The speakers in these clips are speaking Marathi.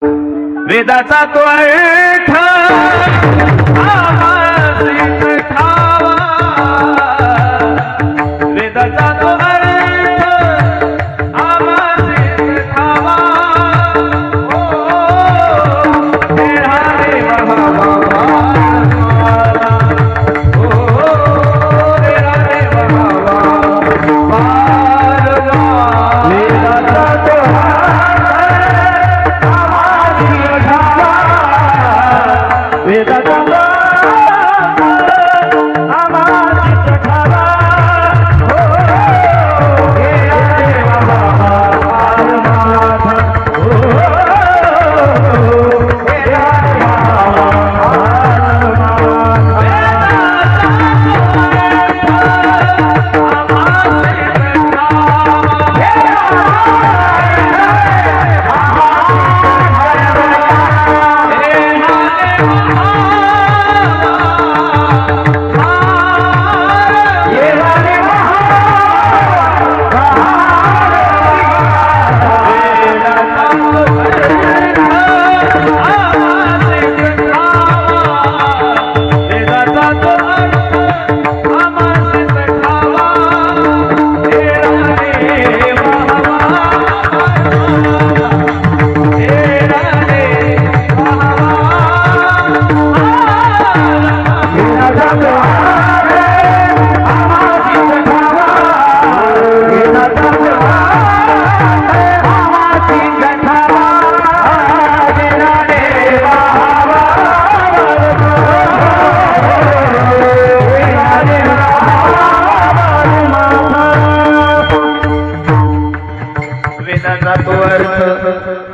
वेदाचा तो अर्थ आवाजीत ठावा, वेदाचा तो अर्थ आवाजीत ठावा. ओ तेरा देव भावा, ओ तेरा देव भावा, वेदाचा तो वेदाचा आवाजीत ठावा. हो हे देवा बाबा माधव, हो हे देवा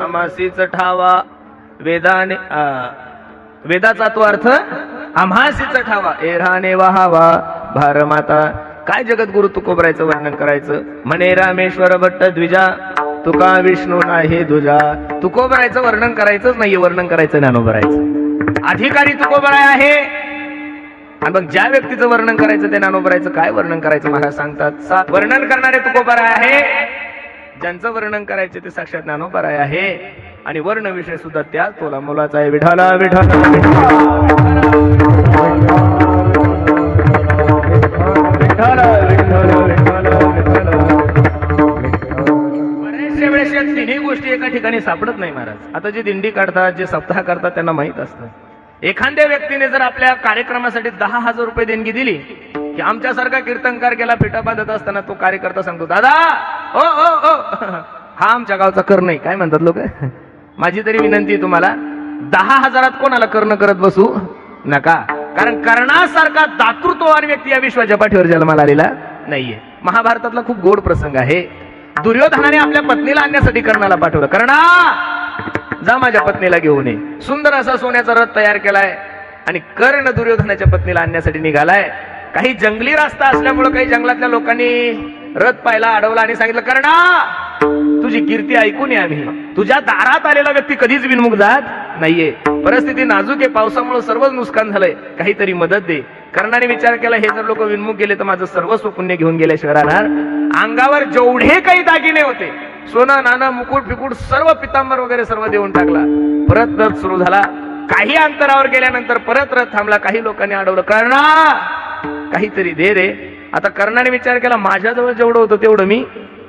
आम्हासीच ठावा. वेदाने वेदाचा तो अर्थ आम्हासीच ठावा. एराने वाहावा भारमाता. काय जगद्गुरु तुकोबरायचं वर्णन करायचं. म्हणे रामेश्वर भट्ट द्विजा, तुका विष्णू नाही दुजा. तुकोबरायचं वर्णन करायचंच नाहीये, वर्णन करायचं ज्ञानोबरायचं. अधिकारी तुकोबराय आहे आणि मग ज्या व्यक्तीचं वर्णन करायचं ते ज्ञानोबरायचं. काय वर्णन करायचं महाराज सांगतात. वर्णन करणारे तुकोबराय आहे, ज्यांचं वर्णन करायचे ते साक्षात ज्ञानोबराय आहे. आणि वर्ण विषय सुद्धा त्याच तोला मुलाचा आहे. विठाला विठाला बऱ्याचशा वेळेस या तिन्ही गोष्टी एका ठिकाणी सापडत नाही महाराज. आता जे दिंडी काढतात, जे सप्ताह करतात, त्यांना माहित असतं. एखाद्या व्यक्तीने जर आपल्या कार्यक्रमासाठी 10,000 रुपये देणगी दिली की आमच्यासारखा कीर्तनकार गेला पिठा बांधत असताना तो कार्यकर्ता सांगतो, दादा ओ ओ ओ हा आमच्या गावचा कर नाही. काय म्हणतात लोक. माझी तरी विनंती आहे तुम्हाला, 10,000 कोणाला कर्ण करत बसू नका. कारण कर्णासारखा दातृत्ववान व्यक्ती या विश्वाच्या पाठीवर जन्माला आलेला नाहीये. महाभारतातला खूप गोड प्रसंग आहे. दुर्योधनाने आपल्या पत्नीला आणण्यासाठी कर्णाला पाठवलं. कर्णा जा माझ्या पत्नीला घेऊन ये. सुंदर असा सोन्याचा रथ तयार केलाय आणि कर्ण दुर्योधनाच्या पत्नीला आणण्यासाठी निघालाय. काही जंगली रस्ता असल्यामुळे काही जंगलातल्या लोकांनी रथ पाहिला, अडवला आणि सांगितलं, कर्णा तुझी कीर्ती ऐकून ये आम्ही. तुझ्या दारात आलेला व्यक्ती कधीच विनमुख जात नाहीये. परिस्थिती नाजूक आहे, पावसामुळे सर्वच नुकसान झालंय, काहीतरी मदत दे. कर्णाने विचार केला, हे जर लोक विनमुख गेले तर माझं सर्वस्व पुण्य घेऊन गेल्याशिवाय राहणार. अंगावर जेवढे काही दागिने होते, सोनं नाणं मुकुट फिकुट सर्व पितांबर वगैरे सर्व देऊन टाकला. परत रथ सुरू झाला. काही अंतरावर गेल्यानंतर परत रथ थांबला. काही लोकांनी अडवलं, कर्णा काहीतरी दे रे. आता कर्णाने विचार केला, माझ्याजवळ जेवढं होतं तेवढं मी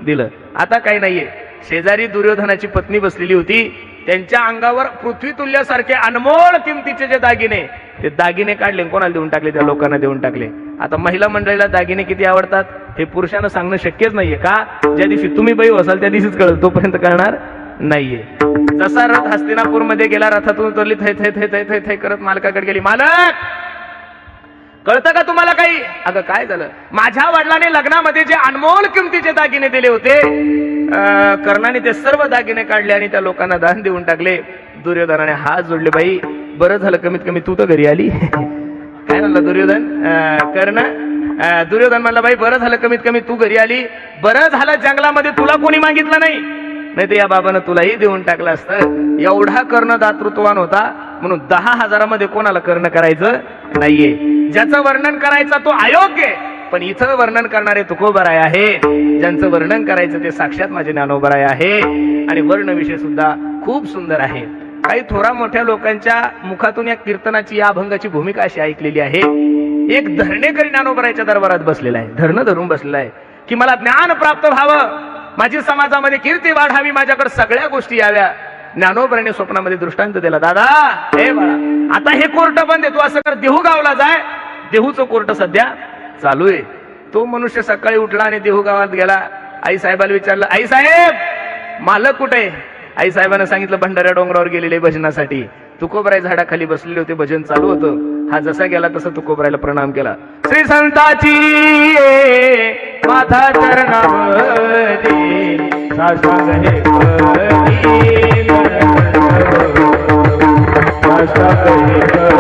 दिलं, आता काही नाहीये. शेजारी दुर्योधनाची पत्नी बसलेली होती. त्यांच्या अंगावर पृथ्वी तुल्यासारखे अनमोल किमतीचे जे दागिने, ते दागिने काढले, कोणाला देऊन टाकले, त्या लोकांना देऊन टाकले. आता महिला मंडळीला दागिने किती आवडतात हे पुरुषांना सांगणं शक्यच नाहीये. का? ज्या दिवशी तुम्ही बाई असाल त्या दिवशीच कळेल, तोपर्यंत कळणार नाहीये. जसा रथ हस्तिनापूर मध्ये गेला, रथातून उतरली, थै थै थै थै थै थै करत मालकाकडे गेली. मालक कळतं का तुम्हाला काही? अगं काय झालं? माझ्या वडिलांनी लग्नामध्ये जे अनमोल किमतीचे दागिने दिले होते, कर्णाने ते सर्व दागिने काढले आणि त्या लोकांना दान देऊन टाकले. दुर्योधनाने हात जोडले, बाई बरं झालं कमीत कमी तू तर घरी आली. काय म्हणलं दुर्योधन? कर्ण दुर्योधन म्हणला, बाई बरं झालं कमीत कमी तू घरी आली. बरं झालं जंगलामध्ये तुला कोणी मागितलं नाही, नाही तर या बाबानं तुलाही देऊन टाकलं असतं. एवढा कर्ण दातृत्ववान होता. म्हणून 10,000 मध्ये कोणाला कर्ण करायचं नाहीये. ज्याचं वर्णन करायचं तो अयोग्य आहे, पण इथं वर्णन करणारे तुकोबराय आहे. ज्यांचं वर्णन करायचं ते साक्षात माझे ज्ञानोबराय आहे. आणि वर्ण विषय सुद्धा खूप सुंदर आहे. काही थोरा मोठ्या लोकांच्या मुखातून या कीर्तनाची या अभंगाची भूमिका अशी ऐकलेली आहे. एक धरणेकरी ज्ञानोबराच्या दरबारात बसलेला आहे, धरणं धरून बसलेला आहे की मला ज्ञान प्राप्त व्हावं, माझी समाजामध्ये कीर्ती वाढावी, माझ्याकडे सगळ्या गोष्टी याव्या. ज्ञानोबराने स्वप्नामध्ये दृष्टांत दिला, दादा हे बाळा, आता हे कोर्ट बंद आहे, तू असं कर देहू गावला जाय. देहूचं कोर्ट सध्या चालू आहे. तो मनुष्य सकाळी उठला आणि देहू गावात गेला. आई साहेबाला विचारलं, आई साहेब मालक कुठे? आई साहेबांना सांगितलं भंडाऱ्या डोंगरावर गेलेले भजनासाठी. तुकोबराय झाडाखाली बसलेले होते, भजन चालू होतं. हा जसा गेला तसा तुकोबरायला प्रणाम केला. श्री संताची माथा चरणावरी साष्टांग हे करी, साष्टांग हे करी.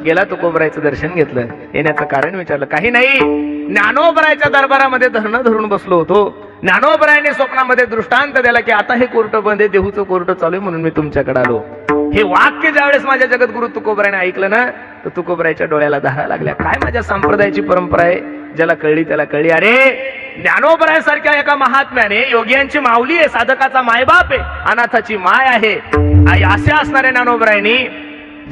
गेला तुकोबरायचं दर्शन घेतलं. येण्याचं कारण विचारलं, काही नाही, ज्ञानोबरायच्या दरबारामध्ये धरणं धरून बसलो होतो. ज्ञानोबरायने स्वप्नामध्ये दृष्टांत दिला की आता हे कोर्ट बंद आहे, देहूचं कोर्ट चालू आहे, म्हणून मी तुमच्याकडे आलो. हे वाक्य ज्यावेळेस माझ्या जगद्गुरु तुकोबरायने ऐकलं ना, तर तुकोबरायच्या डोळ्याला धारा लागल्या. काय माझ्या संप्रदायाची परंपरा आहे, ज्याला कळली त्याला कळली. अरे ज्ञानोबरायासारख्या एका महात्म्याने योगियांची माऊली आहे, साधकाचा मायबाप आहे, अनाथाची माय आहे, असे असणाऱ्या ज्ञानोबरायांनी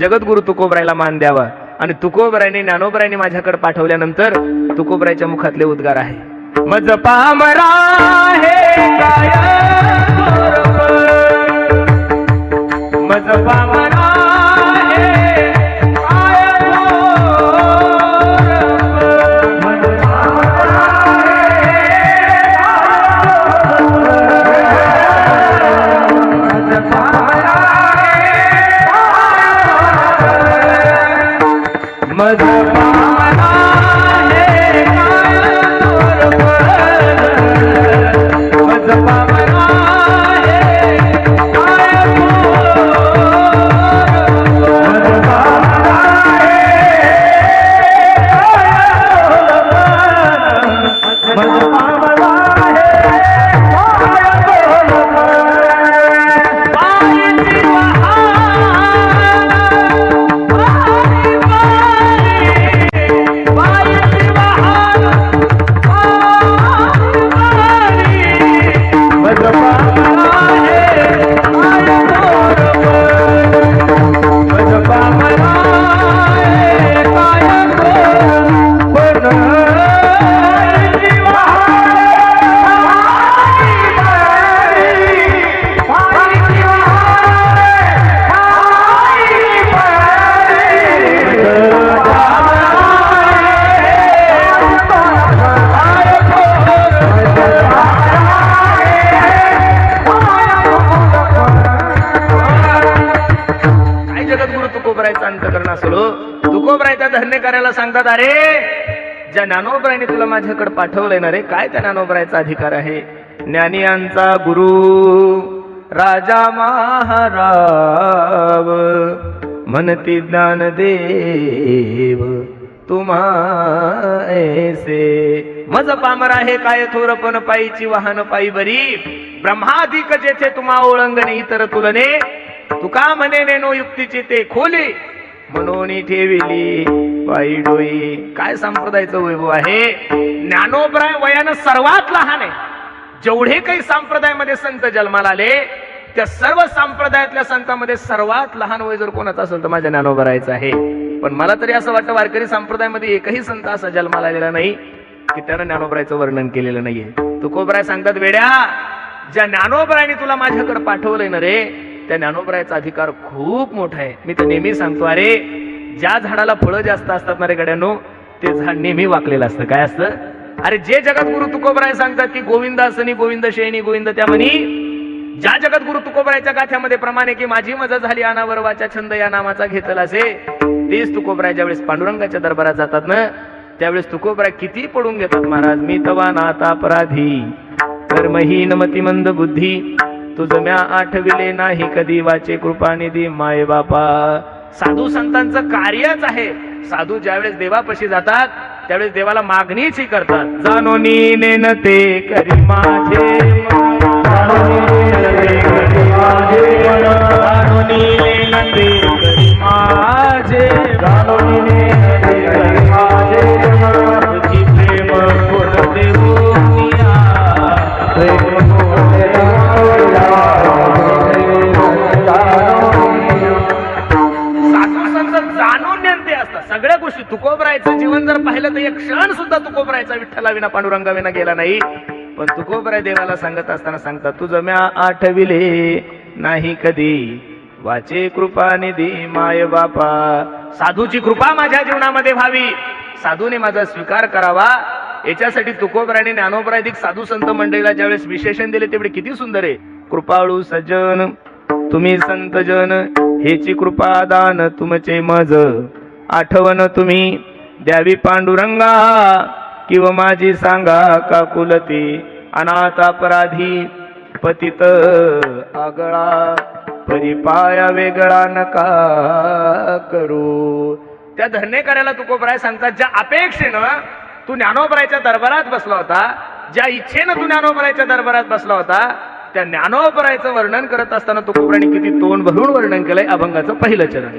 जगद्गुरु तुकोबरायला मान द्यावा. आणि तुकोबरायने ज्ञानोबरायने माझ्याकडे पाठवल्यानंतर तुकोबरायच्या मुखातले उद्गार आहे, मज पामरा हे काय मज पामरा हे काय मज पामरा हे मज पामरा तुकोबरायचा धन्य करायला सांगतात, अरे ज्या ज्ञानोबरायने तुला माझ्याकडे पाठवलंय ना रे, काय त्या ज्ञानोबरायचा अधिकार आहे. ज्ञानियांचा गुरु राजा महाराव म्हणती ज्ञानदेव तुम्हा ऐसे. मज पामरा हे काय थोरपण पायीची वाहन पायी बरी, ब्रह्माधिक जेथे तुम्हा ओळंगणे इतर तुलने, तुका म्हणे नेनो युक्तीची ते खोली, म्हणून ठेविली पायी डोई. काय संप्रदायाचं वैभव आहे. ज्ञानोबराय वयानं सर्वात लहान आहे. जेवढे काही संप्रदायामध्ये संत जन्माला आले त्या सर्व संप्रदायातल्या संतांमध्ये सर्वात लहान वय जर कोणाचं असेल तर माझ्या ज्ञानोबरायचं आहे. पण मला तरी असं वाटतं वारकरी संप्रदायामध्ये एकही संत असा जन्माला आलेला नाही की त्यानं ज्ञानोबरायचं वर्णन केलेलं नाहीये. तुकोबराय सांगतात, वेड्या ज्या ज्ञानोबरायने तुला माझ्याकडे पाठवलंय ना रे, त्या ज्ञानोबरायाचा अधिकार खूप मोठा आहे. मी तर नेहमी सांगतो, अरे ज्या झाडाला फळं जास्त असतात ना रे गड्यांनो, ते झाड नेहमी वाकलेलं असतं. काय असतं? अरे जे जगद्गुरु तुकोबराय सांगतात की गोविंद असनी गोविंद शेणी गोविंद त्या म्हणी, ज्या जगद्गुरु तुकोबरायच्या गाथ्यामध्ये प्रमाणे की माझी मजा झाली अनावर वाचा छंद या नामाचा घेतला असे, तेच तुकोबराय ज्यावेळेस पांडुरंगाच्या दरबारात जातात ना, त्यावेळेस तुकोबराय किती पडून घेतात. महाराज मी तवा नाता अपराधी कर्महीन मतिमंद बुद्धी, तुझ म्या आठविले नाही कधी वाचे कृपानिधी माय बापा. साधू संतांचं कार्यच आहे. साधू ज्यावेळेस देवापाशी जातात त्यावेळेस देवाला मागणीच करतात. जाणोनी नेनते करी माझे मन, जाणोनी नेनते करी माझे, जाणोनी नेनते करी माझे मन, तुझी प्रेम कोण देऊनिया, प्रेम कोण देऊनिया. साधू संत जाणून नेते असतात सगळ्या गोष्टी. तुकोबरायचं जीवन जर पाहिलं तर एक क्षण सुद्धा तुकोबरायचा विठ्ठला विना पांडुरंगा विना गेला नाही. पण तुकोबराय देवाला सांगत असताना सांगतात, तुझं म्या आठविले नाही कधी वाचे कृपानिधी माय बापा. साधूची कृपा माझ्या जीवनामध्ये व्हावी, साधूने माझा स्वीकार करावा, याच्यासाठी तुकोबरायने ज्ञानोबराधिक साधू संत मंडळीला ज्यावेळेस विशेषण दिले तेवढे किती सुंदर आहे. कृपाळू सज्जन तुम्ही संत जन, हेची कृपा दान तुमचे मज, आठवण तुम्ही द्यावी पांडुरंगा, किंवा माझी सांगा का कुलती, अनाथ अपराधी पतित आगळा, परिपाया वेगळा नका करू. त्या धन्य करायला तुकोबराय सांगतात, ज्या अपेक्षेनं तू ज्ञानोबरायच्या दरबारात बसला होता, ज्या इच्छेनं तू ज्ञानोबरायच्या दरबारात बसला होता, त्या ज्ञानोबरायचं वर्णन करत असताना तुकोबरायने किती तोंड भरून वर्णन केलंय. अभंगाचं पहिलं चरण.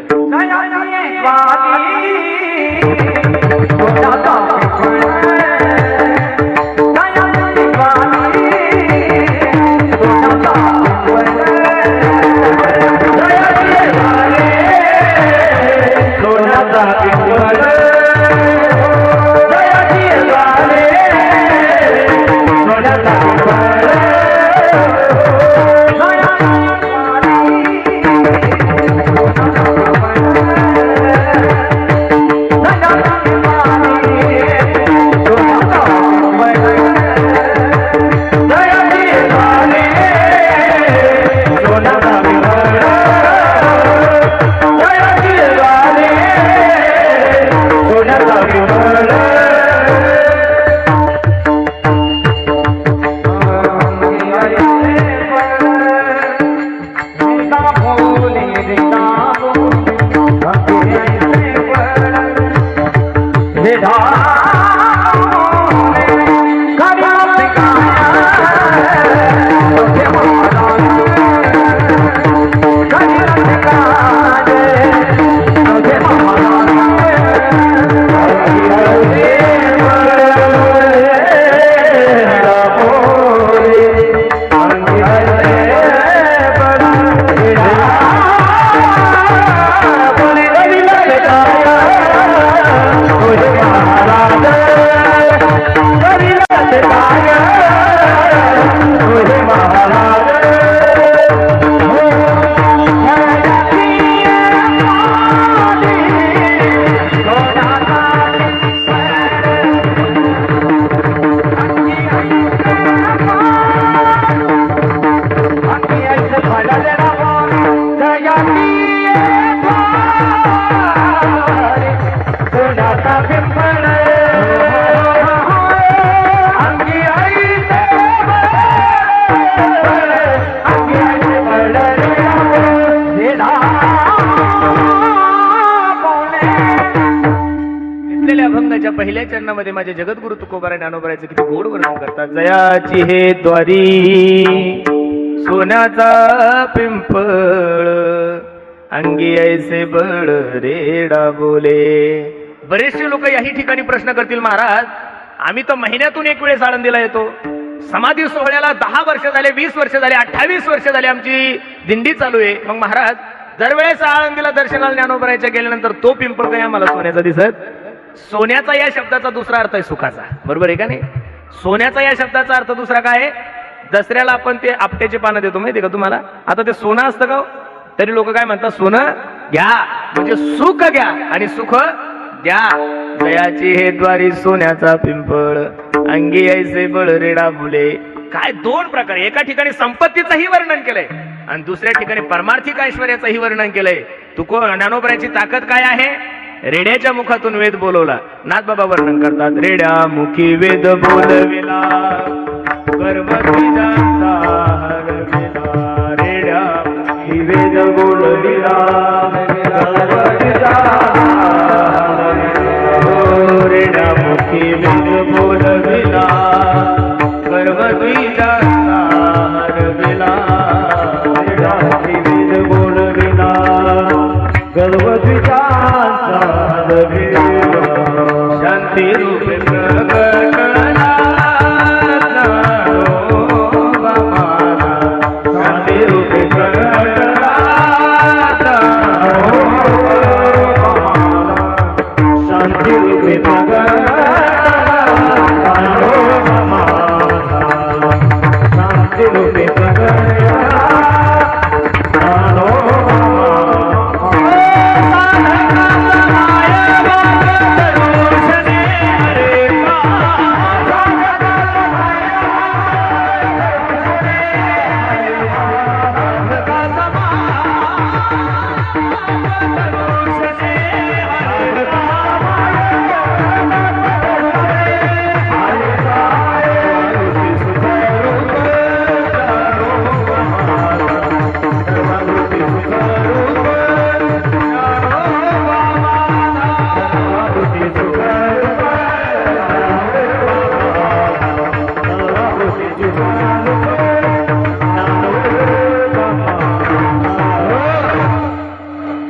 पहिल्या चरणामध्ये माझे जगद्गुरु तुकोबाराय ज्ञानोबरायचं किती गोड वर्णन करतात. जयाची हे द्वारी सोन्याचा पिंपळ, अंगी ऐसे बळ रेडा बोले. बरेचसे लोक याही ठिकाणी प्रश्न करतील, महाराज आम्ही तर महिन्यातून एक वेळेस आळंदीला येतो, समाधी सोहळ्याला 10 वर्ष झाले, 20 वर्ष झाले, 28 वर्ष झाले आमची दिंडी चालू आहे, मग महाराज दरवेळेस आळंदीला दर्शनाला ज्ञानोबरायच्या गेल्यानंतर तो पिंपळ काय आम्हाला सोन्याचा दिसत? सोन्याचा या शब्दाचा दुसरा अर्थ आहे सुखाचा, बरोबर आहे का नाही? सोन्याचा या शब्दाचा अर्थ दुसरा काय आहे? दसऱ्याला आपण ते आपट्याची पानं देतो माहिती का तुम्हाला. आता ते सोनं असतं का हो? तरी लोक काय म्हणतात, सोनं घ्या म्हणजे सुख घ्या आणि सुख द्या. जयाची हे द्वारी सोन्याचा पिंपळ, अंगी ऐसे बळ रेडा फुले. काय दोन प्रकार, एका ठिकाणी संपत्तीचंही वर्णन केलंय आणि दुसऱ्या ठिकाणी परमार्थिक ऐश्वर्याचंही वर्णन केलंय. ज्ञानोबराची ताकद काय आहे? रेड्याच्या मुखातून वेद बोलवला. नाथबाबा वर्णन करतात, रेड्या मुखी वेद बोलविला, गर्व बीजांचा हरविला. रेड्या मुखी वेद बोलविला, गर्व बीजांचा हरविला. रेड्या मुखी वेद बोलविला, गर्व बीजांचा हरविला. रेड्या मुखी वेद बोलविला, गर्व बीजांचा हरविला. शांती रूप प्रगटला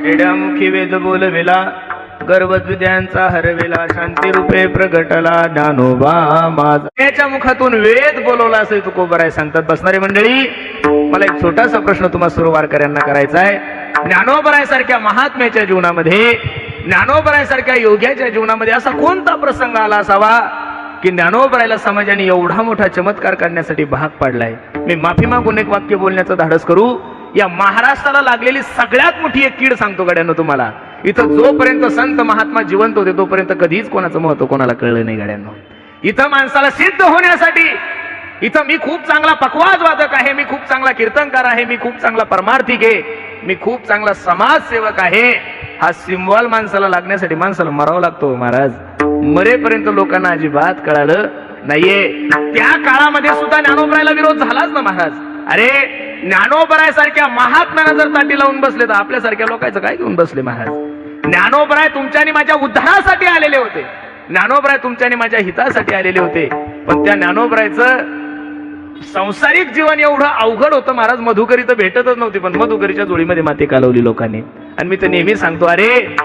रेड्यामुखी वेद बोलविला, गर्वद्विद्यांचा हरविला. शांती रूपे प्रगटला ज्ञानोबा माझा. त्याच्या मुखातून वेद बोलवला असे तुकोबराय सांगतात. बसणारी मंडळी, मला एक छोटासा प्रश्न तुम्हा सर्व वारकऱ्यांना करायचा आहे. ज्ञानोबराय सारख्या महात्म्याच्या जीवनामध्ये, ज्ञानोबराय सारख्या योग्याच्या जीवनामध्ये असा कोणता प्रसंग आला असावा की ज्ञानोबरायला समाजाने एवढा मोठा चमत्कार करण्यासाठी भाग पाडलाय? मी माफी मागून एक वाक्य बोलण्याचं धाडस करू. या महाराष्ट्राला लागलेली सगळ्यात मोठी एक कीड सांगतो गाड्यांनो तुम्हाला. इथं जोपर्यंत संत महात्मा जिवंत होते तोपर्यंत कधीच कोणाचं महत्व कोणाला कळलं नाही गाड्यांनो. इथं माणसाला सिद्ध होण्यासाठी, इथं मी खूप चांगला पखवाज वादक आहे, मी खूप चांगला कीर्तनकार आहे, मी खूप चांगला परमार्थिक आहे, मी खूप चांगला समाजसेवक आहे, हा सिम्बॉल माणसाला लागण्यासाठी माणसाला मरावं लागतो महाराज. मरेपर्यंत लोकांना अजिबात कळालं नाहीये. त्या काळामध्ये सुद्धा ज्ञानोबरायला विरोध झालाच ना महाराज. अरे ज्ञानोबराय सारख्या महात्म्याला जर ताटी लावून बसले तर आपल्यासारख्या लोकांचं काय घेऊन बसले महाराज? ज्ञानोबराय तुमच्या आणि माझ्या उद्धारासाठी आलेले होते, ज्ञानोबराय तुमच्या आणि माझ्या हितासाठी आलेले होते. पण त्या ज्ञानोबरायचं संसारिक जीवन एवढं अवघड होतं महाराज, मधुकरी तर भेटतच नव्हती. पण मधुकरीच्या जोडीमध्ये माती कालवली लोकांनी. आणि मी तर नेहमी सांगतो, अरे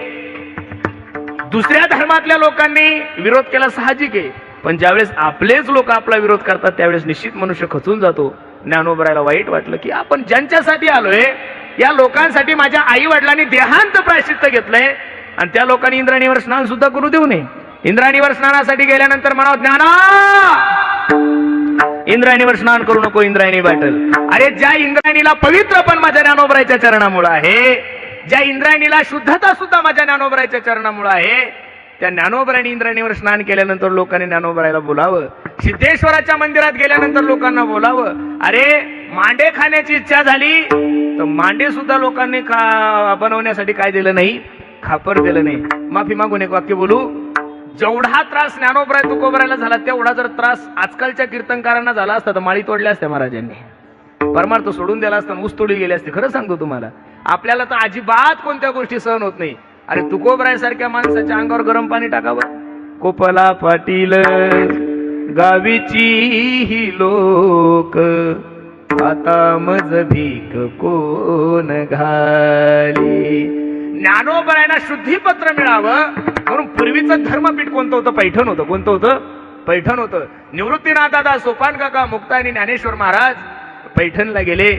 दुसऱ्या धर्मातल्या लोकांनी विरोध केला साहजिक आहे, पण ज्यावेळेस आपलेच लोक आपला विरोध करतात त्यावेळेस निश्चित मनुष्य खचून जातो. ज्ञानोबरायला वाईट वाटलं की आपण ज्यांच्यासाठी आलोय या लोकांसाठी माझ्या आई वडिलांनी देहांत प्रायश्चित्त घेतलंय आणि त्या लोकांनी इंद्राणीवर स्नान सुद्धा करू देऊ नये. इंद्राणीवर स्नानासाठी गेल्यानंतर म्हणावं, ज्ञाना इंद्रायणीवर स्नान करू नको, इंद्रायणी बाटल. अरे ज्या इंद्रायणीला पवित्र पण माझ्या ज्ञानोबरायच्या चरणामुळे आहे, ज्या इंद्रायणीला शुद्धता सुद्धा माझ्या ज्ञानोबरायच्या चरणामुळे आहे, त्या ज्ञानोबरायने इंद्रायणीवर स्नान केल्यानंतर लोकांनी ज्ञानोबरायला बोलावं. सिद्धेश्वराच्या मंदिरात गेल्यानंतर लोकांना बोलावं. अरे मांडे खाण्याची इच्छा झाली तर मांडे सुद्धा लोकांनी बनवण्यासाठी काय दिलं नाही? खापर दिलं नाही. माफी मागून एक वाक्य बोलू. जेवढा त्रास ज्ञानोबराय तुकोबरायला झाला तेवढा जर त्रास आजकालच्या कीर्तनकारांना झाला असता तर माळी तोडल्या असत्या महाराजांनी, परमार्थ सोडून द्याला असता, ऊस तोडी गेले असते. खरं सांगतो तुम्हाला, आपल्याला तर अजिबात कोणत्या गोष्टी सहन होत नाही. अरे तुकोबराय सारख्या माणसाच्या अंगावर गरम पाणी टाकावं. कोपला पाटील गावीची ही लोक, आता मज भीक कोण घाली. ज्ञानोबरायला शुद्धीपत्र मिळावं म्हणून पूर्वीचं धर्मपीठ कोणतं होतं? पैठण होतं. कोणतं होतं? पैठण होतं. निवृत्तीनाथ दादा, सोपान काका, मुक्ता आणि ज्ञानेश्वर महाराज पैठणला गेले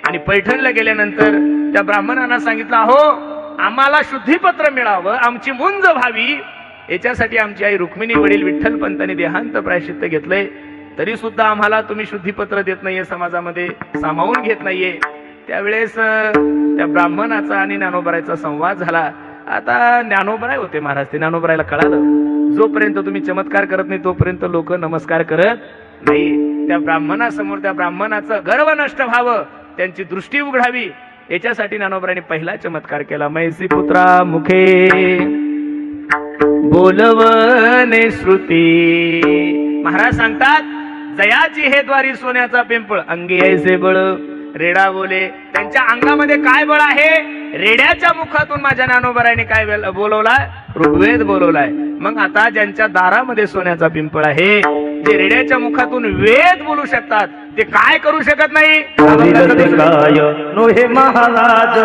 आणि पैठणला गेल्यानंतर त्या ब्राह्मणांना सांगितलं, अहो आम्हाला शुद्धीपत्र मिळावं, आमची मुंज व्हावी, याच्यासाठी आमची आई रुक्मिणी वडील विठ्ठल पंतांनी देहांत प्रायश्चित्त घेतलंय. तरी सुद्धा आम्हाला तुम्ही शुद्धीपत्र देत नाहीये, समाजामध्ये सामावून घेत नाहीये. त्यावेळेस त्या ब्राह्मणाचा आणि ज्ञानोबरायचा संवाद झाला. आता ज्ञानोबराय होते महाराज, ते ज्ञानोबरायला कळालं जोपर्यंत तुम्ही चमत्कार करत नाही तोपर्यंत लोक नमस्कार करत नाही. त्या ब्राह्मणासमोर त्या ब्राह्मणाचं गर्व नष्ट व्हावं, त्यांची दृष्टी उघडावी, याच्यासाठी ज्ञानोबरायने पहिला चमत्कार केला. मैसी पुत्रा मुखे बोलवणे श्रुती. महाराज सांगतात जयाची हे द्वारी सोन्याचा पिंपळ, अंगी ऐसे बळ रेडा बोले. त्यांच्या अंगामध्ये काय बळ आहे? रेड्याच्या मुखातून माझ्या ज्ञानोबरायने काय बोलवलाय? ऋग्वेद बोलवलाय. मग आता ज्यांच्या दारामध्ये सोन्याचा पिंपळ आहे, जे रेड्याच्या मुखातून वेद बोलू शकतात, ते काय करू शकत नाही? नोहे महाराज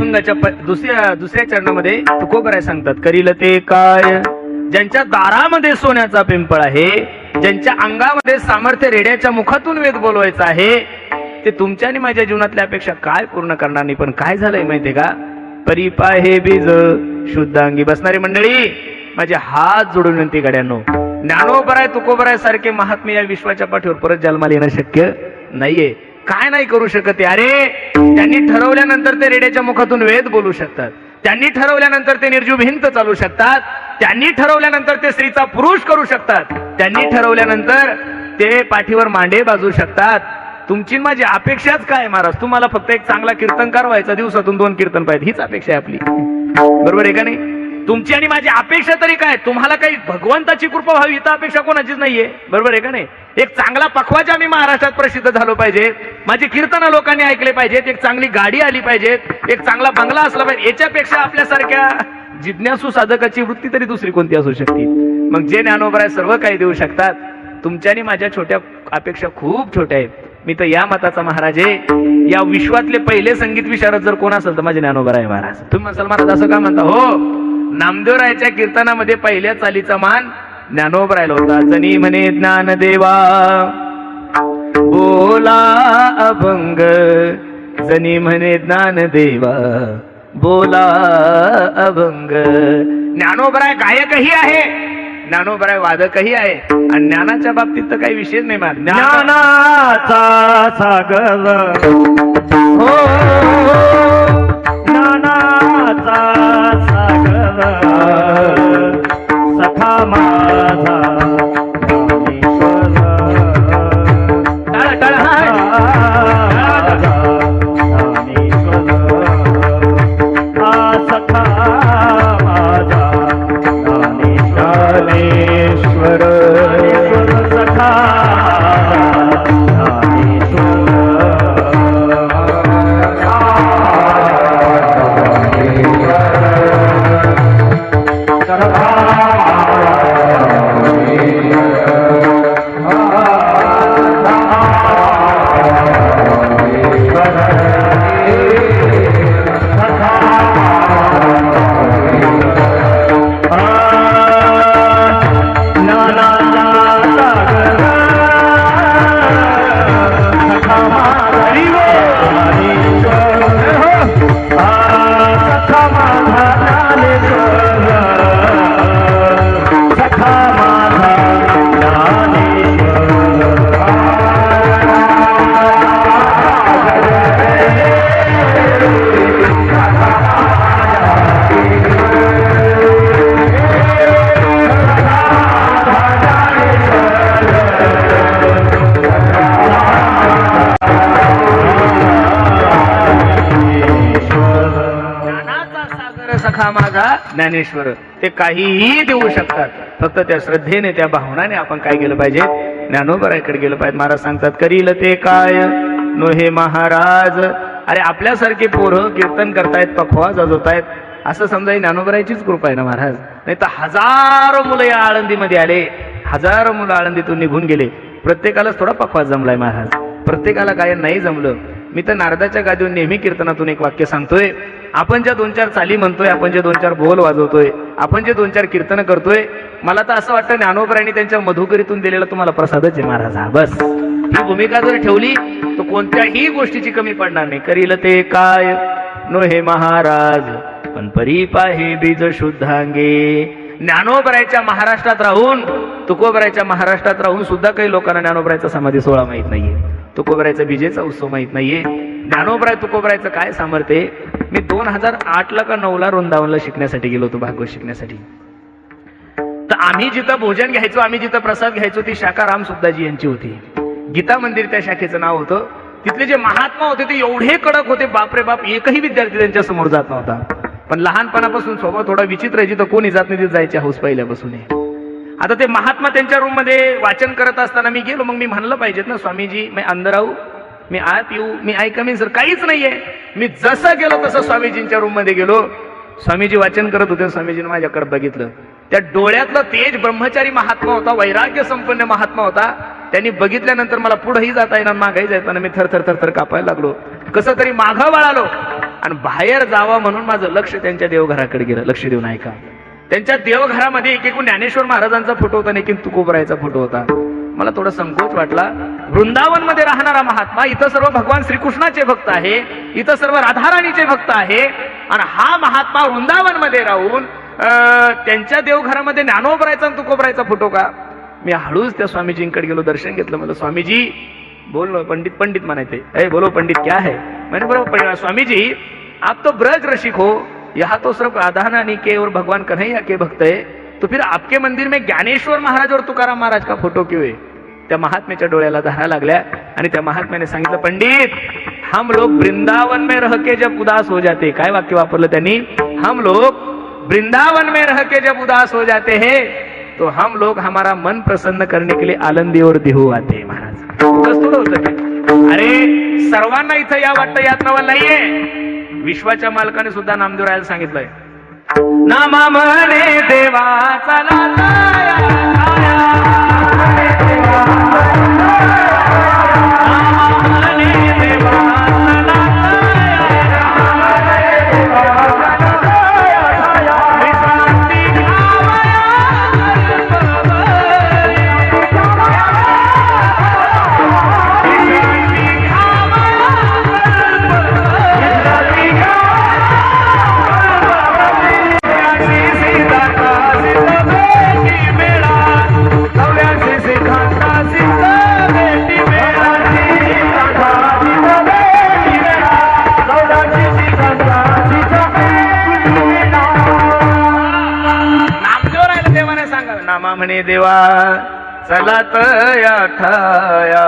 अभंगाच्या दुसऱ्या चरणामध्ये तुकोबराय सांगतात, करील ते काय ज्यांच्या दारामध्ये सोन्याचा पिंपळ आहे, ज्यांच्या अंगामध्ये सामर्थ्य रेड्याच्या मुखातून वेद बोलवायचा आहे, ते तुमच्या आणि माझ्या जीवनातल्या अपेक्षा काय पूर्ण करणार नाही. पण काय झालंय माहितीये का, परिपाय हे बीज शुद्धांगी. बसणारी मंडळी माझे हात जोडून विनंती गड्यांनो, ज्ञानोबराय तुकोबराय सारखे महात्मे या विश्वाच्या पाठीवर परत जन्माला येणं शक्य नाहीये. काय नाही करू शकत. अरे त्यांनी ठरवल्यानंतर ते रेड्याच्या मुखातून वेद बोलू शकतात, त्यांनी ठरवल्यानंतर ते निर्जीव भिंत चालू शकतात, त्यांनी ठरवल्यानंतर ते स्त्रीचा पुरुष करू शकतात, त्यांनी ठरवल्यानंतर ते पाठीवर मांडे बाजू शकतात. तुमची माझी अपेक्षाच काय महाराज, तुम्हाला फक्त एक चांगला कीर्तनकार व्हायचा, दिवसातून 2 कीर्तन पाहिजे, हीच अपेक्षा आहे आपली. बरोबर आहे का नाही? तुमची आणि माझी अपेक्षा तरी काय, तुम्हाला काही भगवंताची कृपा व्हावी इथं अपेक्षा कोणाचीच नाहीये. बरोबर आहे का नाही? एक चांगला पखवाजा मी महाराष्ट्रात प्रसिद्ध झालो पाहिजे, माझी कीर्तन लोकांनी ऐकले पाहिजेत, एक चांगली गाडी आली पाहिजेत, एक चांगला बंगला असला पाहिजे. याच्यापेक्षा आपल्यासारख्या जिज्ञासू साधकाची वृत्ती तरी दुसरी कोणती असू शकते. मग जे ज्ञानोबराय सर्व काही देऊ शकतात, तुमच्या आणि माझ्या छोट्या अपेक्षा खूप छोट्या आहेत. मी तर या मताचा महाराज आहे, या विश्वातले पहिले संगीत विशारद जर कोण असेल तर माझे ज्ञानोबराय महाराज. तुम्ही म्हणसाल महाराज असं का म्हणता? हो, नामदेवरायाच्या कीर्तनामध्ये पहिल्या चालीचा मान ज्ञानोबरायला होता. जनी म्हणे ज्ञानदेवा बोला अभंग, जनी म्हणे ज्ञानदेवा बोला अभंग. ज्ञानोबराय गायकही आहे, ज्ञानोबराय वादकही आहे, आणि ज्ञानाच्या बाबतीत तर काही विशेष नाही. मान ज्ञानाचा सागर हो, ज्ञानाचा सागर सखा माझा माझा ज्ञानेश्वर. ते काहीही देऊ शकतात, फक्त त्या श्रद्धेने त्या भावनाने आपण काय केलं पाहिजे, ज्ञानोबरायकडे गेलं पाहिजे. महाराज सांगतात, करील ते काय नो हे महाराज. अरे आपल्यासारखे पोरं कीर्तन करतायत, पखवा वाजवतायत, असं समजा ज्ञानोबरायचीच कृपा आहे ना महाराज. नाही तर हजारो मुलं या आळंदीमध्ये आले, हजारो मुलं आळंदीतून निघून गेले. प्रत्येकालाच थोडा पखवाज जमलाय महाराज, प्रत्येकाला गायन नाही जमलं. मी तर नारदाच्या गादीवर नेहमी कीर्तनातून एक वाक्य सांगतोय, आपण ज्या 2-4 चाली म्हणतोय, आपण जे 2-4 बोल वाजवतोय, आपण जे 2-4 कीर्तन करतोय, मला तर असं वाटतं ज्ञानोबरायांनी त्यांच्या मधुकरीतून दिलेला तुम्हाला प्रसादच आहे महाराज. हा बस, ही भूमिका जर ठेवली तर कोणत्याही गोष्टीची कमी पडणार नाही. करील ते काय नो हे महाराज, पण परिपाहे बीज शुद्धांगे. ज्ञानोबरायच्या महाराष्ट्रात राहून, तुकोबरायच्या महाराष्ट्रात राहून सुद्धा काही लोकांना ज्ञानोबरायचा समाधी सोहळा माहित नाहीये, तुकोबरायचा बीजेचा उत्सव माहित नाहीये. ज्ञानोबराय तुकोबरायचं काय सामर्थ्य. मी 2008 का 9 वृंदावनला शिकण्यासाठी गेलो होतो, भागवत शिकण्यासाठी. तर आम्ही जिथं भोजन घ्यायचो, आम्ही जिथं प्रसाद घ्यायचो, ती शाखा राम सुखदाजी यांची होती. गीता मंदिर त्या शाखेचं नाव होतं. तिथले जे महात्मा होते ते एवढे कडक होते, बापरे बाप, एकही विद्यार्थी त्यांच्या समोर जात नव्हता. पण लहानपणापासून स्वभाव थोडा विचित्र आहे, जिथं कोणी जात नाही तिथे जायची हौस पहिल्यापासून आहे. आता ते महात्मा त्यांच्या रूम मध्ये वाचन करत असताना मी गेलो. मग मी म्हणलं पाहिजेत ना, स्वामीजी मी अंदर आऊ, मी आत येऊ, मी आय कमी सर, काहीच नाहीये. मी जसं गेलो तसं स्वामीजींच्या रूम मध्ये गेलो. स्वामीजी वाचन करत होते. स्वामीजीने माझ्याकडे बघितलं. त्या डोळ्यातलं तेज ब्रह्मचारी महात्मा होता, वैराग्य संपन्न महात्मा होता. त्यांनी बघितल्यानंतर मला पुढेही जाता येणार, मागेही जाताना मी थर थर थर थर कापायला लागलो. कसं तरी मागं वळालो. आणि बाहेर जावं म्हणून माझं लक्ष त्यांच्या देवघराकडे गेलं. लक्ष देऊन ऐका. त्यांच्या देवघरामध्ये एकेकूण ज्ञानेश्वर महाराजांचा फोटो होता आणि एकेक तुकोबरायचा फोटो होता. मला थोडा संकोच वाटला. वृंदावन मध्ये राहणारा महात्मा, इथं सर्व भगवान श्रीकृष्णाचे भक्त आहे, इथं सर्व राधाराणीचे भक्त आहे, आणि हा महात्मा वृंदावन मध्ये राहून त्यांच्या देवघरामध्ये ज्ञानोबरायचा आणि तुकोबरायचा फोटो का? मी हळूच त्या स्वामीजींकडे गेलो, दर्शन घेतलं. मला स्वामीजी बोलो, पंडित पंडित म्हणायचे, अरे बोलो पंडित क्या है? मैंने बोला स्वामी जी आप तो ब्रज रसिक हो, यहाँ तो सिर्फ राधारानी के और भगवान कन्हैया के भक्त है, तो फिर आपके मंदिर में ज्ञानेश्वर महाराज और तुकाराम महाराज का फोटो क्यों है? त्या महात्म्याच्या डोळ्याला धारा लागल्या आणि त्या महात्म्याने सांगितलं, पंडित हम लोग वृंदावन में रह के जब उदास हो जाते, काय वाक्य वापरलं त्यांनी? हम लोग वृंदावन में रह के जब उदास हो जाते हैं तो हम लोग हमारा मन प्रसन्न करने के लिए आनंदी और देहू आते हैं. महाराज थोडं होतं ते. अरे सर्वांना इथं या वाटतं, यात नवल नाहीये. विश्वाच्या मालकाने सुद्धा नामदेव रायाला सांगितलंय, नामा म्हणे देवाचा म्हणे देवा चला तया ठाया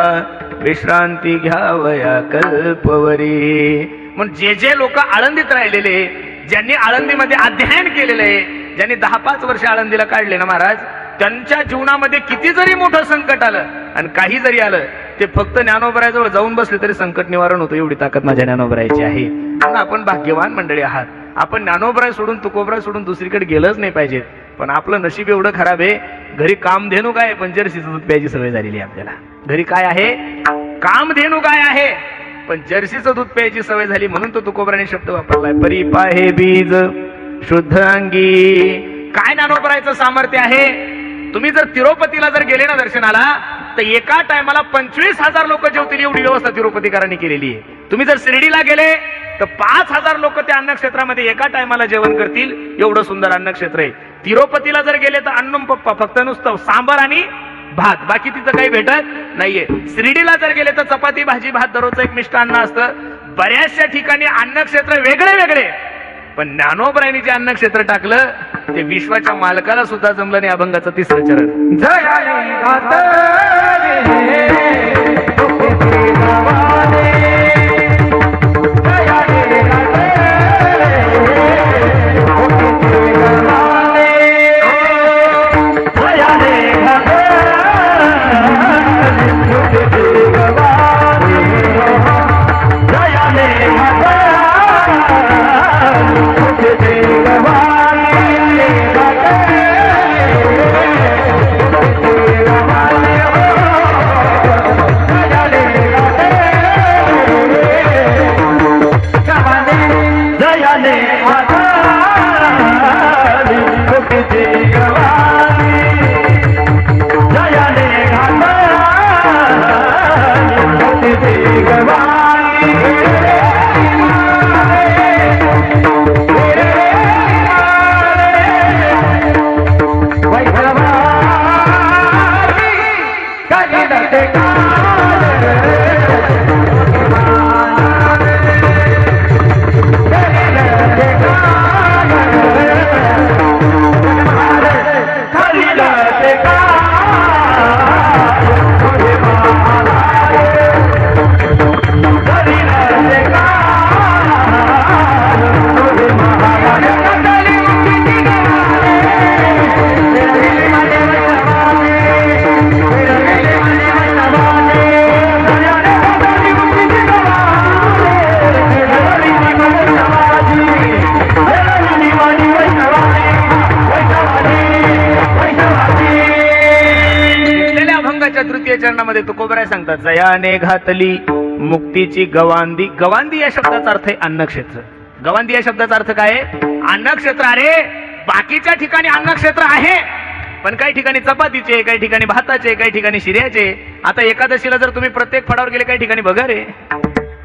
विश्रांती घ्यावया कल्पवरी. म्हणून जे जे लोक आळंदीत राहिलेले, ज्यांनी आळंदीमध्ये अध्ययन केलेलं आहे, ज्यांनी 10-5 वर्ष आळंदीला काढले ना महाराज, त्यांच्या जीवनामध्ये किती जरी मोठं संकट आलं आणि काही जरी आलं, ते फक्त ज्ञानोबरायाजवळ जाऊन बसले तरी संकट निवारण होतं. एवढी ताकद माझ्या ज्ञानोबरायाची आहे. म्हणून आपण भाग्यवान मंडळी आहात. आपण ज्ञानोबराय सोडून तुकोबराय सोडून दुसरीकडे गेलंच नाही पाहिजे. पण आपलं नशीब एवढं खराब आहे, घरी कामधेनू काय पण जर्सीचं दूध प्यायची सवय झालेली आहे आपल्याला. घरी काय आहे? कामधेनू काय आहे, पण जर्सीचं दूध प्यायची सवय झाली. म्हणून तो तुकोबराने शब्द वापरलाय, परी पाहे बीज शुद्ध अंगी. काय ज्ञानोबरायचं सामर्थ्य आहे? तुम्ही जर तिरुपतीला जर गेले ना दर्शनाला, तर एका टायमाला 25,000 लोक जेवतील एवढी व्यवस्था तिरुपतीकरांनी केलेली आहे. तुम्ही जर शिर्डीला गेले तर 5,000 लोक त्या अन्नक्षेत्रामध्ये एका टायमाला जेवण करतील, एवढं सुंदर अन्नक्षेत्र आहे. तिरुपतीला जर गेले तर अन्नम पप्पा, फक्त नुसतं सांबर आणि भात, बाकी तिथं काही भेटत नाहीये. शिर्डीला जर गेले तर चपाती भाजी भात दररोजचं एक मिष्टान्न असतं. बऱ्याचशा ठिकाणी अन्नक्षेत्र वेगळे वेगळे, पण ज्ञानोबरायांनी जे अन्नक्षेत्र टाकलं ते विश्वाच्या मालकाला सुद्धा जमलं नाही. अभंगाचं 3रं चरण. तृतीय चरणामध्ये तुकोबराय सांगतात, जयाने घातली मुक्तीची गवांदी. गवांदी या शब्दाचा अर्थ आहे अन्नक्षेत्र. गवांदी या शब्दाचा अर्थ काय आहे? अन्नक्षेत्र. अरे बाकीच्या ठिकाणी अन्नक्षेत्र आहे, पण काही ठिकाणी चपातीचे, काही ठिकाणी भाताचे, काही ठिकाणी शिर्याचे. आता एकादशीला जर तुम्ही प्रत्येक फळावर गेले, काही ठिकाणी भगर आहे,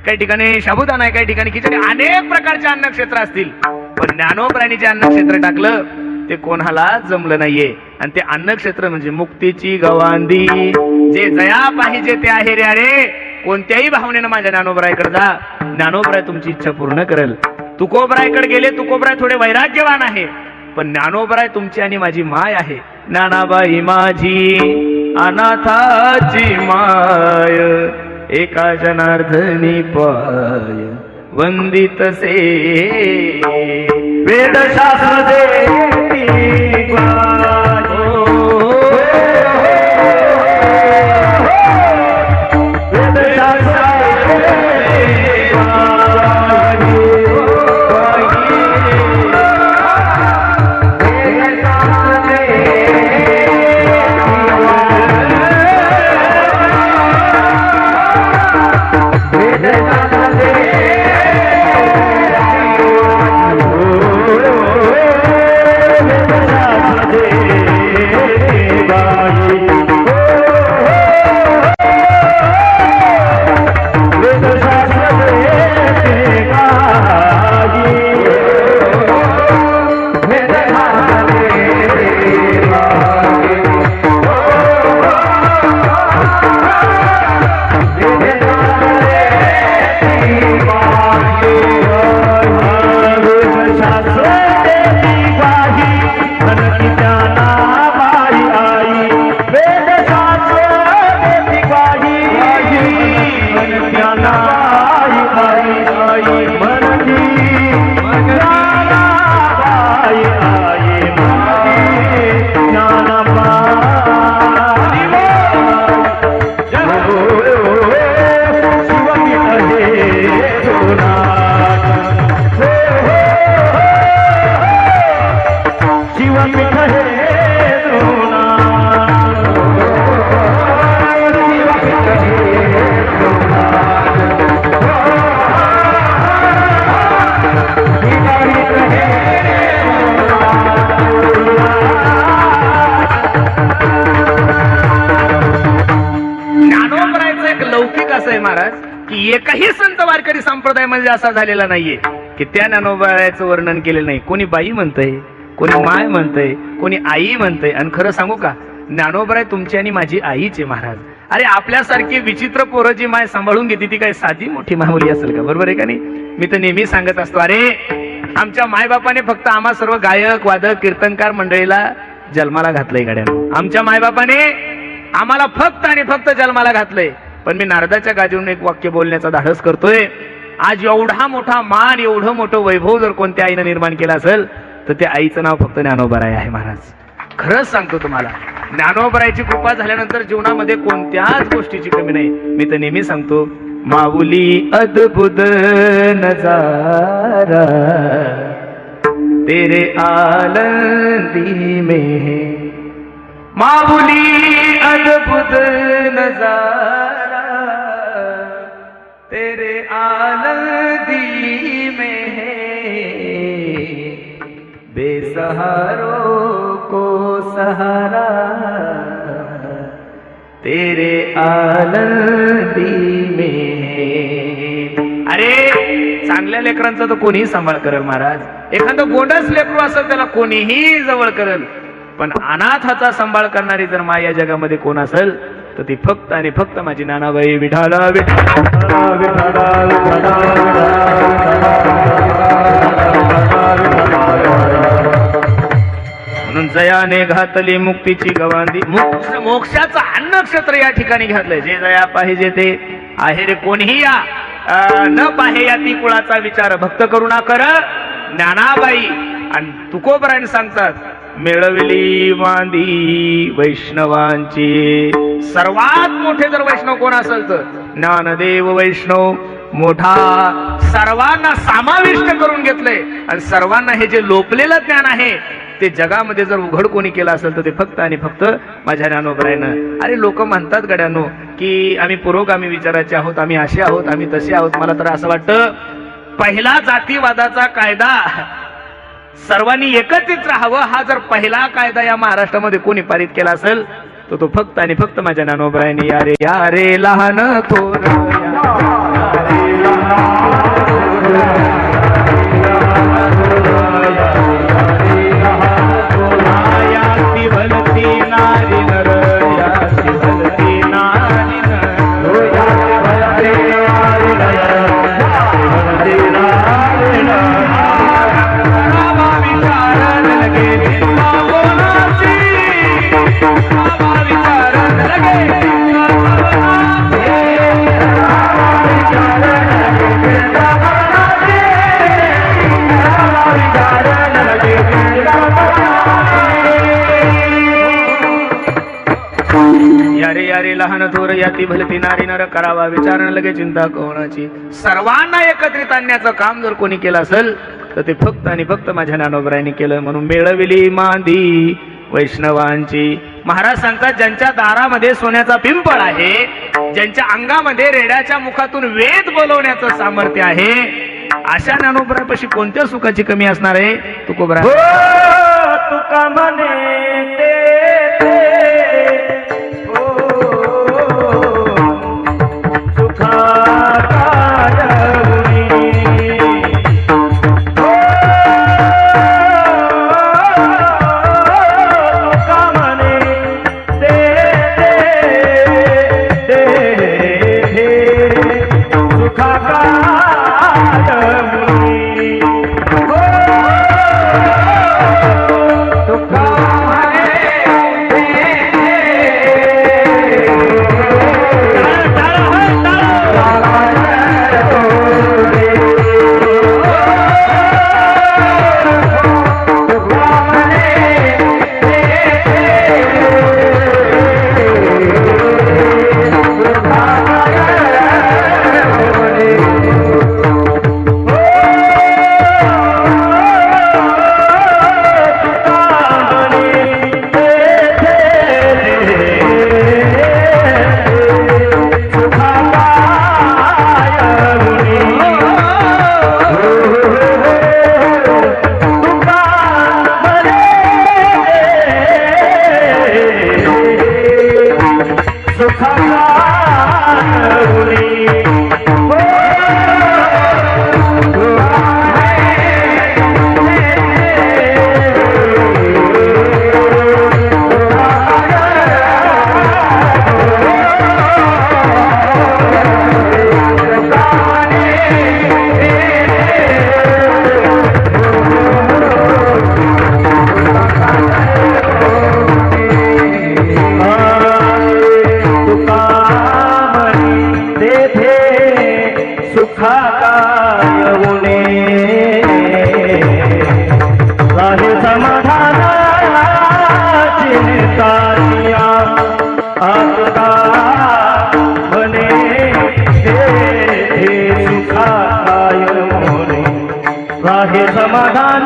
काही ठिकाणी साबुदाणा आहे, काही ठिकाणी खिचडी, अनेक प्रकारचे अन्नक्षेत्र असतील. पण ज्ञानोबरायांनी जे अन्नक्षेत्र टाकलं ते कोणाला जमलं नाहीये. आणि ते अन्नक्षेत्र म्हणजे मुक्तीची गवांदी. जे जया पाहिजे ते आहे रे. अरे कोणत्याही भावनेनं माझ्या ज्ञानोबरायकडे जा, ज्ञानोबराय तुमची इच्छा पूर्ण करेल. तुकोबरायकडे गेले, तुकोबराय थोडे वैराग्यवान आहे, पण ज्ञानोबराय तुमची आणि माझी माय आहे. ज्ञानाबाई माझी अनाथाची माय, एका जनार्दनी पाय वंदितसे. वेदशास्त्र देती ग्वाही, वेदशास्त्र देती ग्वाही, एकही संत वारकरी संप्रदाय म्हणजे असा झालेला नाहीये की त्या ज्ञानोबरायाचं वर्णन केलेलं नाही. कोणी बाई म्हणतंय, कोणी माय म्हणतंय, कोणी आई म्हणतंय. आणि खरं सांगू का, ज्ञानोबराय तुमची आणि माझी आईचे महाराज. अरे आपल्यासारखी विचित्र पोरं जी माय सांभाळून घेते ती काय साधी मोठी मामुली असेल का? बरोबर आहे का नाही? मी तर नेहमी सांगत असतो, अरे आमच्या मायबापाने फक्त आम्हा सर्व गायक वादक कीर्तनकार मंडळीला जन्माला घातलंय गाड्यानं. आमच्या मायबापाने आम्हाला फक्त आणि फक्त जन्माला घातलंय. पण मी नारदाच्या गादीवरून एक वाक्य बोलण्याचा धाडस करतोय. आज एवढा मोठा मान, एवढं मोठं वैभव जर कोणत्या आईनं निर्माण केलं असेल तर त्या आईचं नाव फक्त ज्ञानोबराय आहे महाराज. खरंच सांगतो तुम्हाला, ज्ञानोबरायची कृपा झाल्यानंतर जीवनामध्ये कोणत्याच गोष्टीची कमी नाही. मी तर नेहमी सांगतो, माऊली अद्भुत नजारा तेरे आलंदी में, माऊली अद्भुत नजारा तेरे आलंदी में है, बेसहारों को सहारा तेरे आलंदी में है. अरे चांगल्या लेकरांचा तर कोणीही सांभाळ करेल महाराज. एखादं गोंडस लेकरू असेल त्याला कोणीही जवळ करेल, पण अनाथाचा सांभाळ करणारी जर माया जगामध्ये कोण असेल तर ती फक्त आणि फक्त माझी ज्ञानाबाई. विठाला विठाला विठाला म्हणून जयाने घातली मुक्तीची गवांदी. मोक्षाचं अन्नक्षेत्र या ठिकाणी घातलंय. जे जया पाहिजे ते आहे रे. कोणीही या न पाहे या ती कुळाचा विचार भक्त करुणा कर ज्ञानाबाई. आणि तुकोबरायन सांगतात, मिळवली वांदी वैष्णवांची. सर्वात मोठे जर वैष्णव कोण असेल तर ज्ञानदेव वैष्णव मोठा. सर्वांना समाविष्ट करून घेतलंय आणि सर्वांना हे जे लोपलेलं ज्ञान आहे ते जगामध्ये जर उघड कोणी केलं असेल तर ते फक्त आणि फक्त माझ्या ज्ञानोबरायनं. अरे लोक म्हणतात गड्यानो की आम्ही पुरोगामी विचाराचे आहोत, आम्ही असे आहोत, आम्ही तसे आहोत. मला तर असं वाटतं पहिला जातीवादाचा कायदा सर्वांनी एकत्रित राहावं हा जर पहिला कायदा या महाराष्ट्रामध्ये कोणी पारित केला असेल तर तो फक्त आणि फक्त माझ्या ज्ञानोबांनी. या रे लहान थोर भलती नारी नर भलती नारी यारे लहान थोर याती भलती नारी नर करावा विचारण लगे चिंता कोणाची. सर्वांना एकत्रित आणण्याचं काम जर कोणी केलं असेल तर ते फक्त आणि फक्त माझ्या ज्ञानोबरायांनी केलं. म्हणून मिळविली मांदी वैष्णवांची. महाराज सांगतात ज्यांच्या दारामध्ये सोन्याचा पिंपळ आहे, ज्यांच्या अंगामध्ये रेड्याच्या मुखातून वेद बोलवण्याचं सामर्थ्य आहे, अशा ज्ञानोबरापाशी कोणत्या सुखाची कमी असणार आहे. तुकोबरा तुका म्हणे समाधान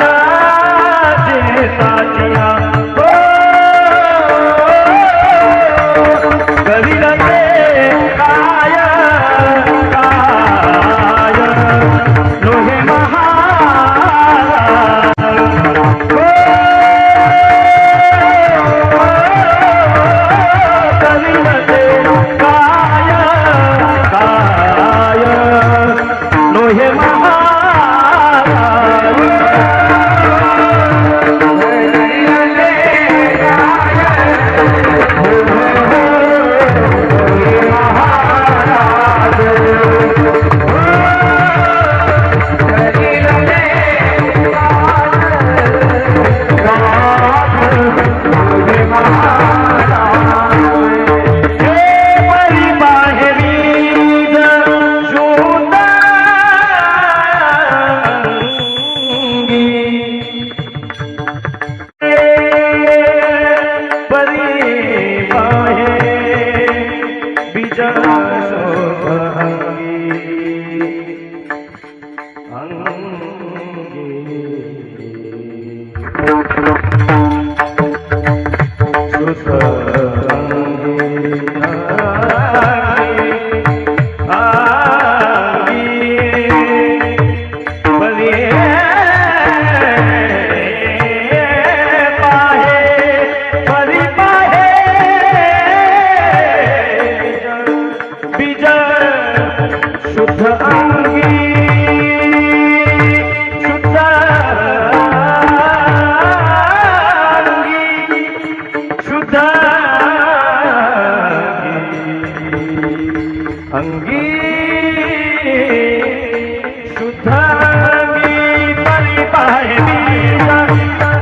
शुद्ध अंगी परिपाहिली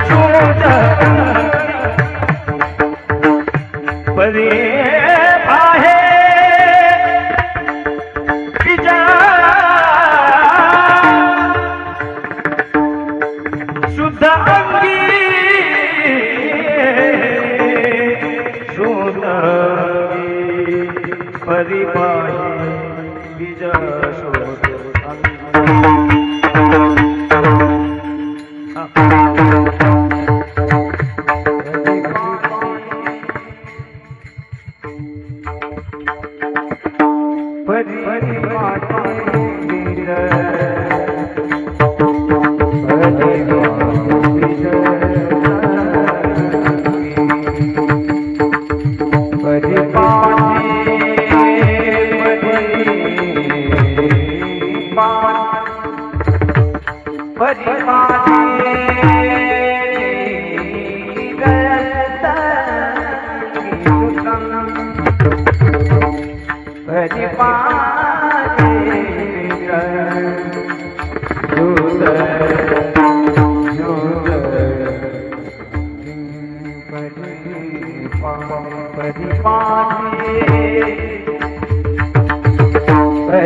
शुद्ध परी आहे बीजा शुद्ध अंगी शुद्ध अंगी परिपाही बीज शुद्ध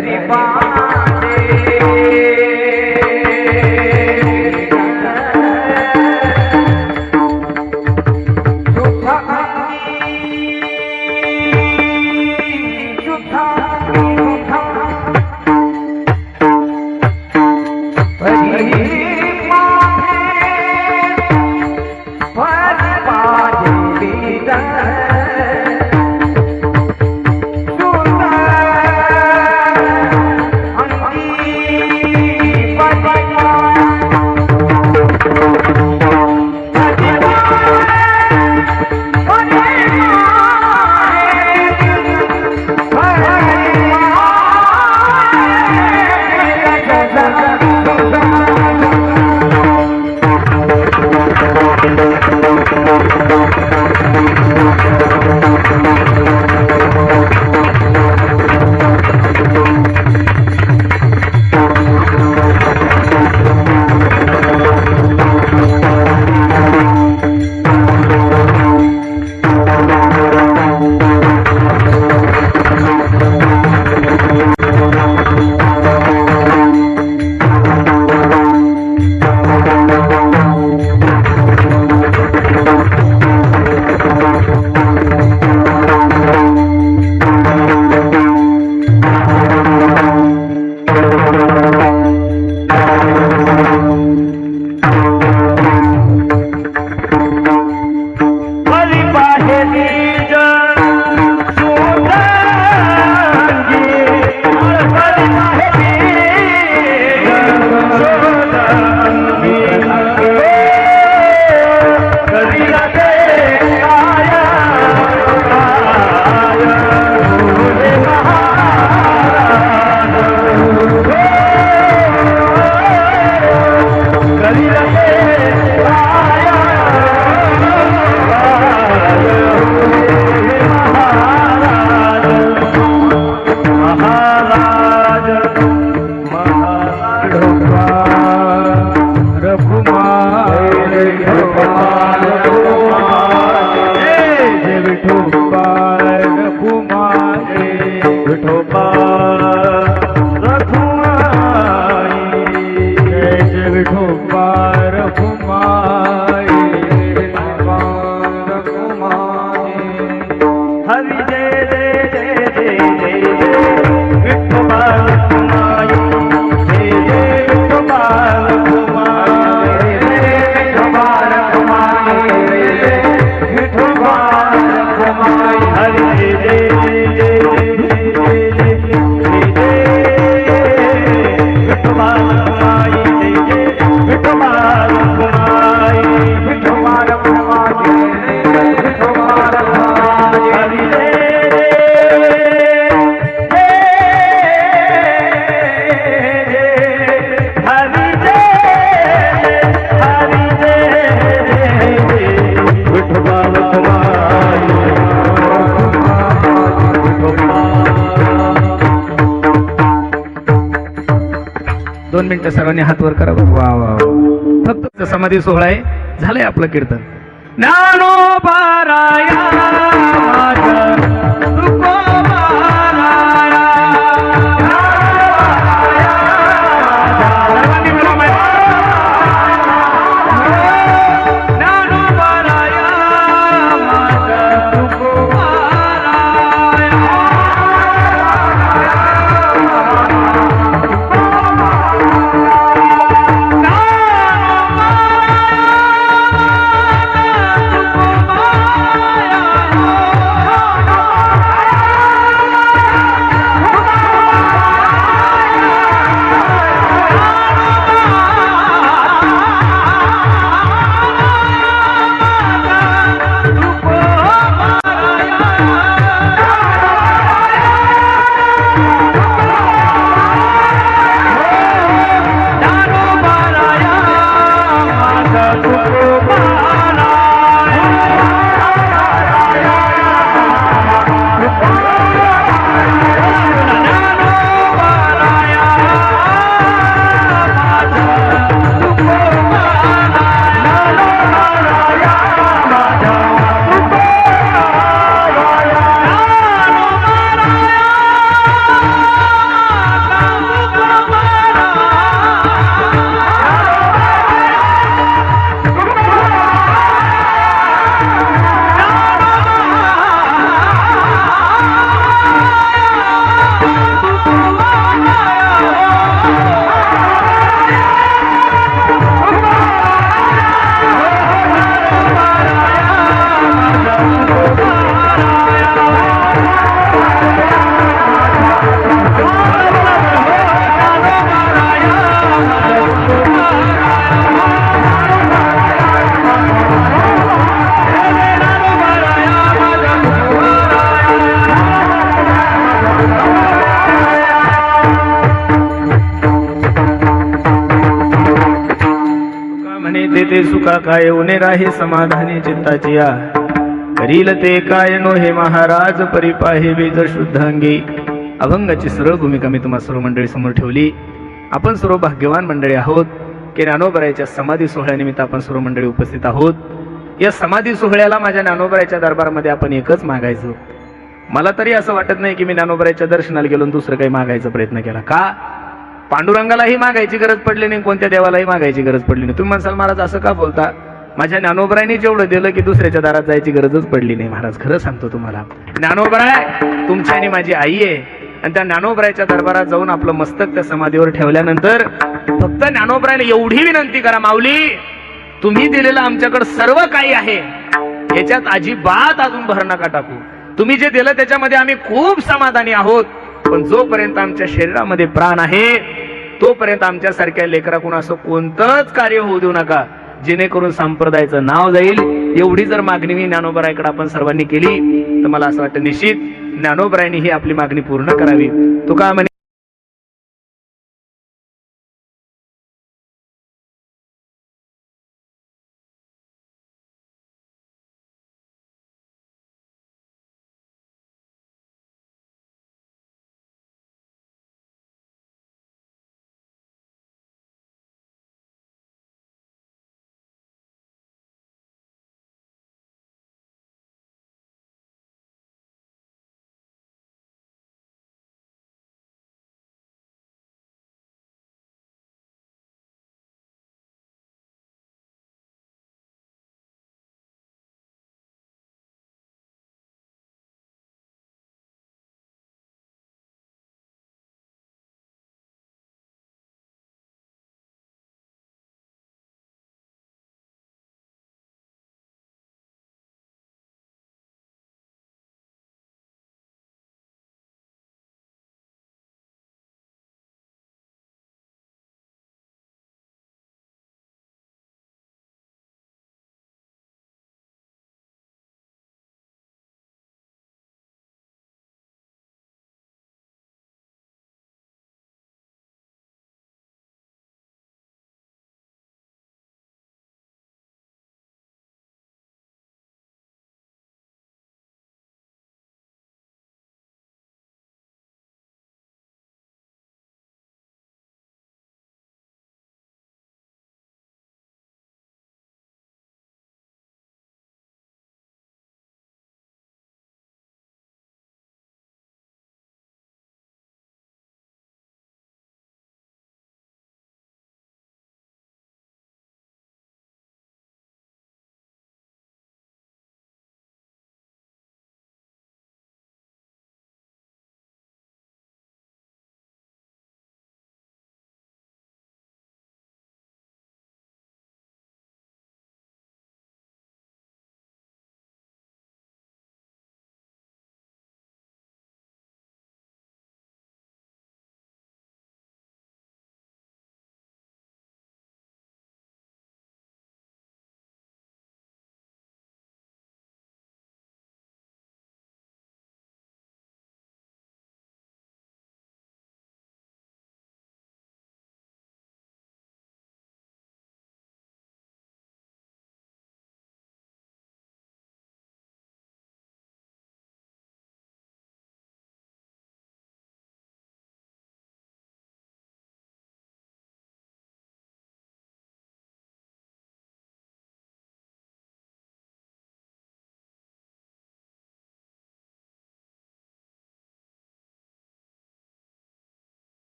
परिपाले 2 मिनिटं सर्वांनी हात वर करा बरं. वा वा वा. फक्त समाधी सोहळा आहे, झालंय आपलं कीर्तन. ज्ञानोबाराया माझा तुकोबाराया. सर्वांनी बोला माहिती. ज्ञानोबाराया माझा तुकोबाराया. ते सुखा काय उने राहे समाधानी चित्ताची या. करील ते काय नो हे महाराज परिपाहे बीज शुद्धांगी. अभंगाची सरळ भूमिका मी तुम्हा सर्व मंडळी समोर ठेवली. आपण सर्व भाग्यवान मंडळी आहोत की ज्ञानोबरायाच्या समाधी सोहळ्यानिमित्त आपण सर्व मंडळी उपस्थित आहोत. या समाधी सोहळ्याला माझ्या ज्ञानोबरायाच्या दरबारामध्ये आपण एकच मागायचं. मला तरी असं वाटत नाही की मी ज्ञानोबरायाच्या दर्शनाला गेलो दुसरं काही मागायचा प्रयत्न केला. का? पांडुरंगालाही मागायची गरज पडली नाही, कोणत्या देवालाही मागायची गरज पडली नाही. तुम्ही म्हणसाल महाराज असं का बोलता? माझ्या ज्ञानोबरायांनी जेवढं दिलं की दुसऱ्याच्या दारात जायची गरजच पडली नाही. महाराज खरं सांगतो तुम्हाला, ज्ञानोबराय तुमची आणि माझी आई आहे. आणि त्या ज्ञानोबरायाच्या दरबारात जाऊन आपलं मस्तक त्या समाधीवर ठेवल्यानंतर फक्त ज्ञानोबरायाला एवढी विनंती करा, माऊली तुम्ही दिलेलं आमच्याकडे सर्व काही आहे, याच्यात अजिबात अजून भर नका टाकू. तुम्ही जे दिलं त्याच्यामध्ये आम्ही खूप समाधानी आहोत. पण जोपर्यंत आमच्या शरीरामध्ये प्राण आहे तोपर्यंत आमच्यासारख्या लेकराकडून असं कोणतंच कार्य होऊ देऊ नका जेणेकरून संप्रदायाचं नाव जाईल. एवढी जर मागणी मी ज्ञानोबरायाकडे आपण सर्वांनी केली तर मला असं वाटतं निश्चित ज्ञानोबरायांनी ही आपली मागणी पूर्ण करावी. तुका म्हणे